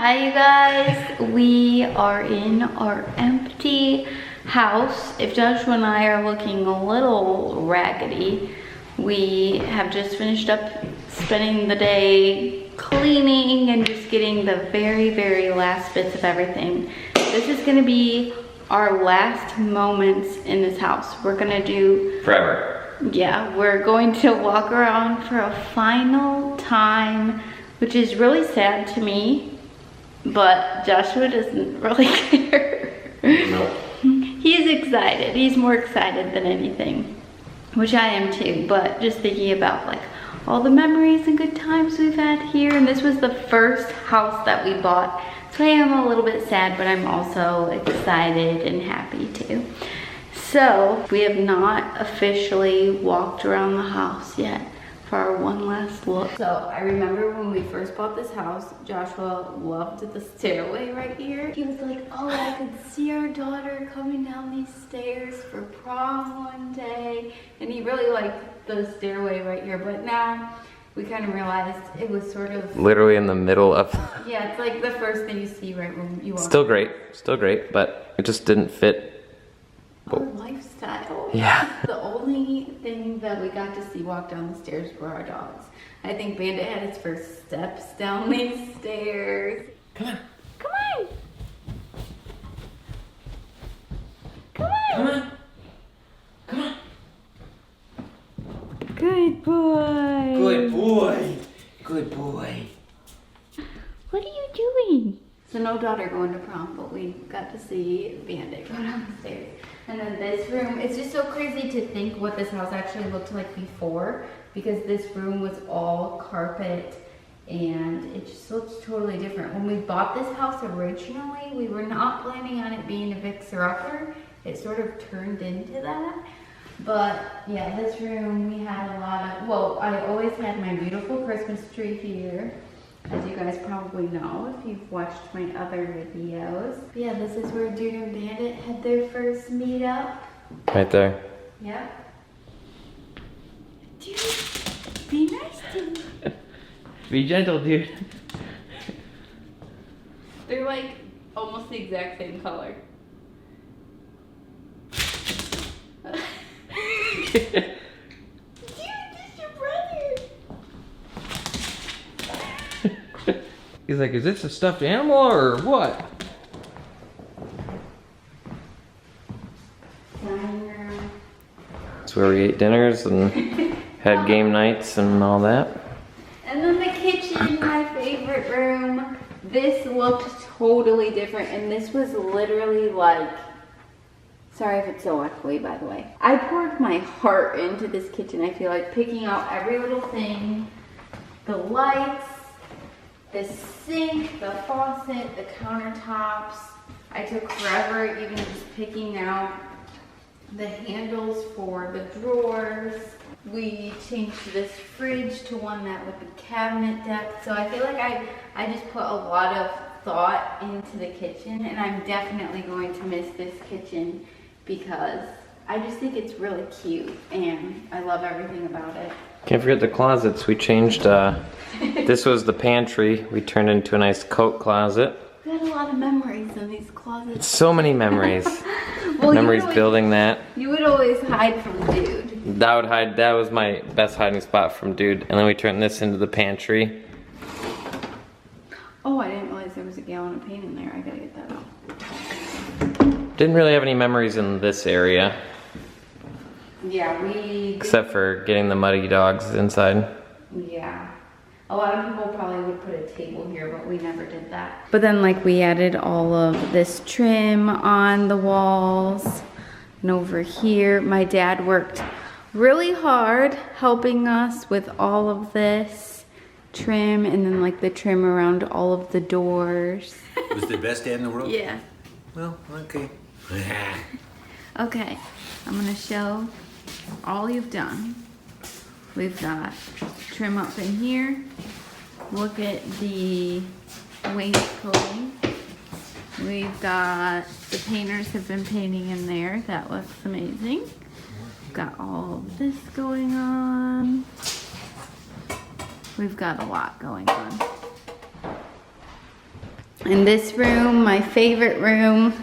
Hi you guys, we are in our empty house. If Joshua and I are looking a little raggedy, we have just finished up spending the day cleaning and just getting the very last bits of everything. This is gonna be our last moments in this house. We're gonna do forever. Yeah, we're going to walk around for a final time, which is really sad to me. But Joshua doesn't really care. Nope. He's excited. He's more excited than anything, which I am too. But just thinking about like all the memories and good times we've had here. And this was the first house that we bought. So I am a little bit sad, but I'm also excited and happy too. So we have not officially walked around the house yet for our one last look. So I remember when we first bought this house, Joshua loved the stairway right here. He was like, oh, I could see our daughter coming down these stairs for prom one day. And he really liked the stairway right here. But now we kind of realized it was sort of literally in the middle of yeah, it's like the first thing you see right when you walk. Still great, but it just didn't fit our lifestyle. Yeah. The only thing that we got to see walk down the stairs were our dogs. I think Bandit had his first steps down these stairs. Come on. Come on. Come on. Come on. Come on. Good boy. Good boy. Good boy. What are you doing? So no daughter going to prom, but we got to see Bandit go down the stairs. And then this room, it's just so crazy to think what this house actually looked like before, because this room was all carpet and it just looks totally different. When we bought this house originally, we were not planning on it being a fixer-upper. It sort of turned into that. But yeah, this room, we had a lot of, well, I always had my beautiful Christmas tree here, as you guys probably know if you've watched my other videos. But yeah, this is where Dude and Bandit had their first meetup. Right there. Yep. Dude, be nice to me. Be gentle, dude. They're like almost the exact same color. Dude, this is your brother. He's like, is this a stuffed animal or what? That's where we ate dinners and had game nights and all that. And then the kitchen, my favorite room. This looked totally different, and this was literally like, sorry if it's so echoey, by the way. I poured my heart into this kitchen. I feel like picking out every little thing, the lights, the sink, the faucet, the countertops. I took forever even just picking out the handles for the drawers. We changed this fridge to one that would be cabinet depth. So I feel like I just put a lot of thought into the kitchen, and I'm definitely going to miss this kitchen because I just think it's really cute and I love everything about it. Can't forget the closets. We changed, this was the pantry. We turned into a nice coat closet. We had a lot of memories in these closets. So many memories. Well, memories building that. You would always hide from Dude. That was my best hiding spot from Dude. And then we turned this into the pantry. Oh, I didn't realize there was a gallon of paint in there. I gotta get that out. Didn't really have any memories in this area. Yeah, except for getting the muddy dogs inside. Yeah. A lot of people probably would put a table here, but we never did that. But then like we added all of this trim on the walls. And over here, my dad worked really hard helping us with all of this trim, and then like the trim around all of the doors. Was the best dad in the world? Yeah. Well, okay. Okay, I'm gonna show all you've done. We've got trim up in here. Look at the wainscoting. We've got, the painters have been painting in there. That looks amazing. We've got all of this going on. We've got a lot going on. And this room, my favorite room,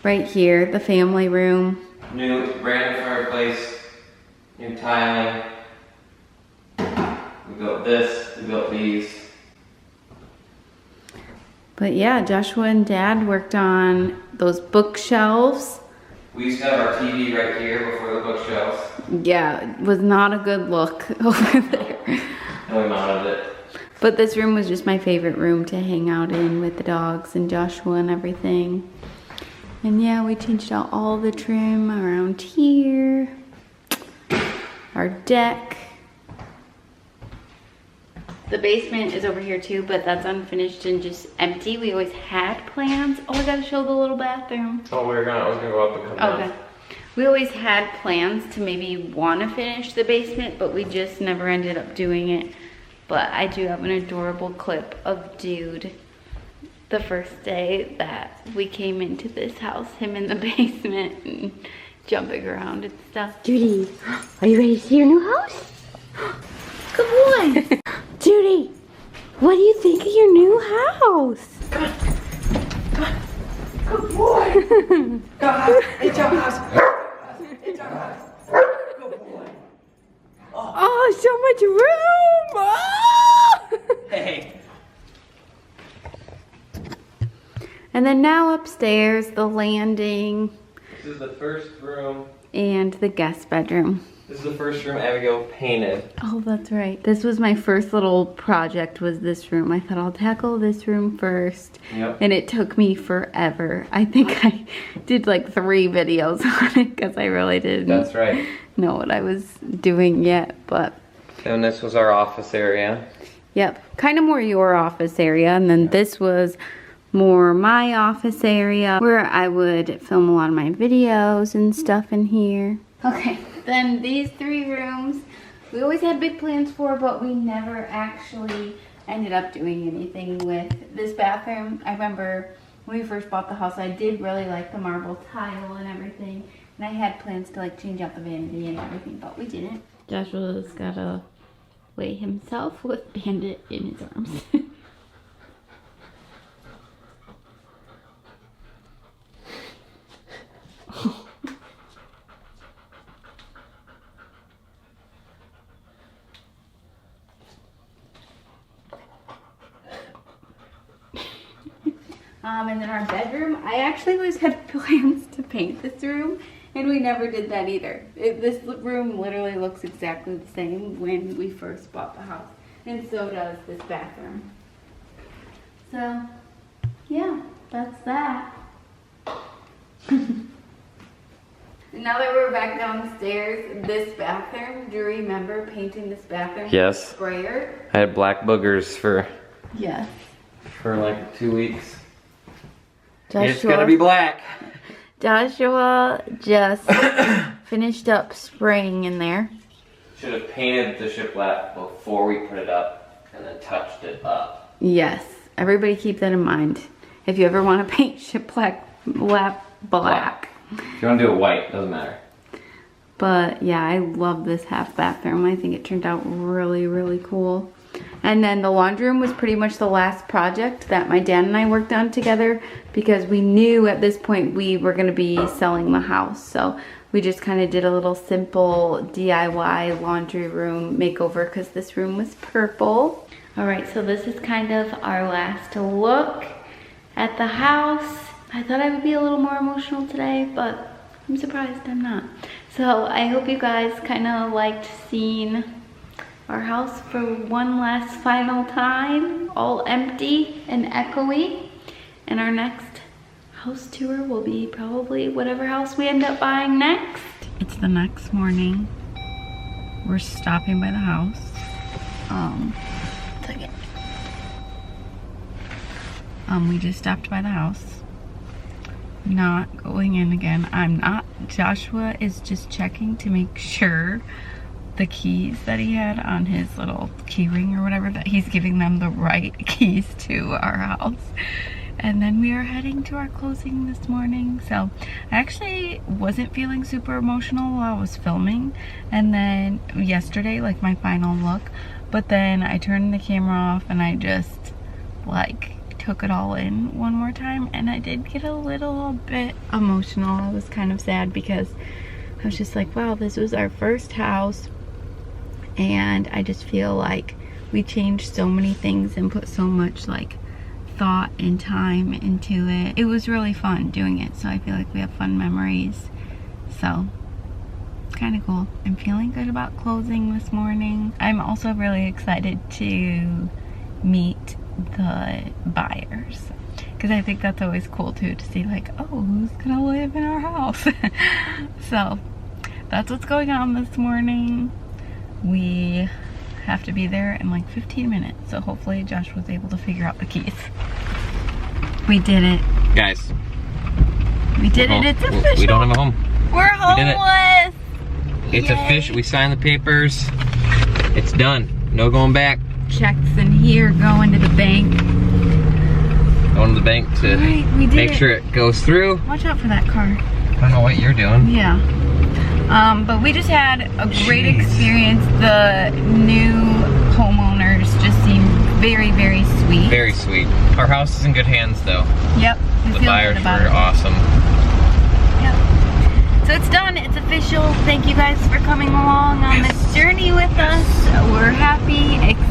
right here, the family room. New brand new fireplace, new tiling. We built this, we built these. But yeah, Joshua and Dad worked on those bookshelves. We used to have our TV right here before the bookshelves. Yeah, it was not a good look over there. And we mounted it. But this room was just my favorite room to hang out in with the dogs and Joshua and everything. And yeah, we changed out all the trim around here. Our deck. The basement is over here too, but that's unfinished and just empty. We always had plans. Oh, I gotta show the little bathroom. Oh, I was gonna go up and come down. Okay. We always had plans to maybe want to finish the basement, but we just never ended up doing it. But I do have an adorable clip of Dude the first day that we came into this house, him in the basement and jumping around and stuff. Judy, are you ready to see your new house? Good boy. Judy, what do you think of your new house? Good boy. God, it's your house. It's your house. Good boy. Oh, so much room. Oh! Hey. And then now upstairs, the landing This is the first room. and the guest bedroom. This is the first room Abigail painted. Oh, that's right. This was my first little project, was this room. I thought I'll tackle this room first. Yep. And it took me forever. I think I did like 3 videos on it because I really didn't That's right. know what I was doing yet. But And this was our office area. yep, kind of more your office area. And then this was more my office area where I would film a lot of my videos and stuff in here. Okay, then these 3 rooms, we always had big plans for, but we never actually ended up doing anything with. This bathroom, I remember when we first bought the house, I did really like the marble tile and everything. And I had plans to like change out the vanity and everything, but we didn't. Joshua's gotta weigh himself with Bandit in his arms. And then our bedroom, I actually always had plans to paint this room, and we never did that either. This room literally looks exactly the same when we first bought the house, and so does this bathroom. So, yeah, that's that. Now that we're back downstairs, this bathroom, do you remember painting this bathroom Yes. with sprayer? I had black boogers for Yes. like 2 weeks. Joshua, It's gonna be black. Joshua just finished up spraying in there. Should have painted the shiplap before we put it up and then touched it up. Yes, everybody keep that in mind. If you ever want to paint shiplap black. If you want to do it white, doesn't matter. But yeah, I love this half bathroom. I think it turned out really, really cool. And then the laundry room was pretty much the last project that my dad and I worked on together because we knew at this point we were going to be selling the house. So we just kind of did a little simple DIY laundry room makeover because this room was purple. All right, so this is kind of our last look at the house. I thought I would be a little more emotional today, but I'm surprised I'm not. So I hope you guys kind of liked seeing our house for one last final time, all empty and echoey. And our next house tour will be probably whatever house we end up buying next. It's the next morning. We're stopping by the house. We just stopped by the house. Not going in again. I'm not. Joshua is just checking to make sure the keys that he had on his little key ring or whatever, that he's giving them the right keys to our house. And then we are heading to our closing this morning. So I actually wasn't feeling super emotional while I was filming. And then yesterday, like my final look, but then I turned the camera off and I just like took it all in one more time, and I did get a little bit emotional. I was kind of sad because I was just like, wow, this was our first house, and I just feel like we changed so many things and put so much like thought and time into it. It was really fun doing it, so I feel like we have fun memories. So it's kind of cool. I'm feeling good about closing this morning. I'm also really excited to meet the buyers, because I think that's always cool too, to see like, oh, who's gonna live in our house. So that's what's going on this morning. We have to be there in like 15 minutes, so hopefully Josh was able to figure out the keys. We did it, Guys, we did it. It's official. we don't have a home. We're did it. homeless. It's Yay. official. We signed the papers. It's done. No going back. Checks in here, going to the bank. Going to the bank to Alright, we did make it. sure it goes through. Watch out for that car. I don't know what you're doing. Yeah. But we just had a great experience. The new homeowners just seemed very, very sweet. Very sweet. Our house is in good hands though. Yep. we The feel buyers good about were it. awesome. Yep. So it's done. It's official. Thank you guys for coming along on this journey with us. We're happy, excited.